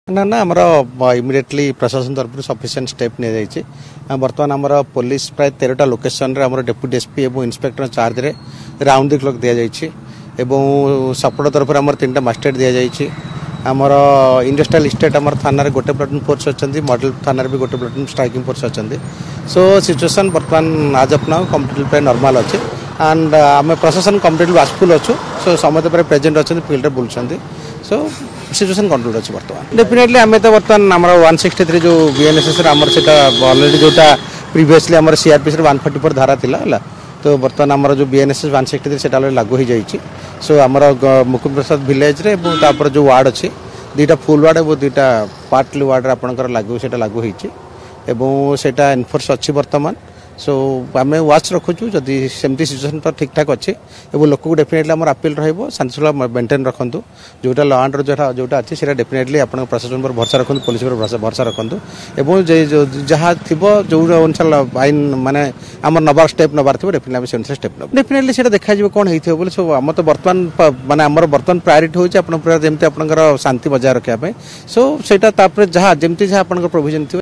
ना ना आमर इमिडिएटली प्रशासन तरफ सफिशिएंट स्टेप नि जाइए बर्तमान आमर पुलिस प्राय 13टा लोकेशन रे आमर डेप्यूटी एसपी और इन्स्पेक्टर चार्ज रे राउंड द क्लॉक दि जाइए सपोर्ट तरफ आमर 3टा मास्टर दि जाइए आमर इंडस्ट्रियल स्टेट आमर थाना गोटे प्लाटून फोर्स अच्छा मॉडल थाना भी गोटे प्लाटून स्ट्राइकिंग फोर्स अच्छा सो सिचुएसन बर्तमान आज अफ नाउ कम्प्लीट प्राय नॉर्मल अच्छे एंड आम प्रशासन कम्प्लीट वाचफुल अच्छु सो समस्त प्रेजेंट अच्छा फील्ड बुलूँ सो सिचुएसन कंट्रोल अच्छे बर्तमान डेफिनेटली आम तो बर्तमान आम 163 जो बीएनएसएस आमर से अलरेडी जोटा प्रीवियसली आम सीआरपीसी 144 धारा थिला तो बर्तमान आमर जो बीएनएसएस 163 से लागू हो जाइए सो आमर मुकुंद प्रसाद विलेज रे जो वार्ड अच्छी 2टा फुल वार्ड और 2टा पार्टली वार्ड आपंकर लागू से लागू होता एनफोर्स अच्छी बर्तमान सो आम वाच रखुचु जदि सेमती सिचुएसन तो ठीक ठाक अच्छे लोक को डेफिनेटली आम अपील रहा मेंटेन रखु जोटा लॉ एंड जोटा अच्छे से डेफिनेटली आप प्रशासन पर भरोसा रखु पुलिस पर भरोसा रखु जहाँ थी जो अनुसार आईन माने आम नबार स्टेप नबार थो डेफिनेटली से अनुसार स्टेप नब डेफिनेटली से देखा कौन हो बोले सो आम तो बर्तमान माने आमर बर्तमान प्रायोरीटी होती पूरा जमी आप शांति बजाय रखापी सो से जहाँ जमी जहाँ आप प्रोविजन थी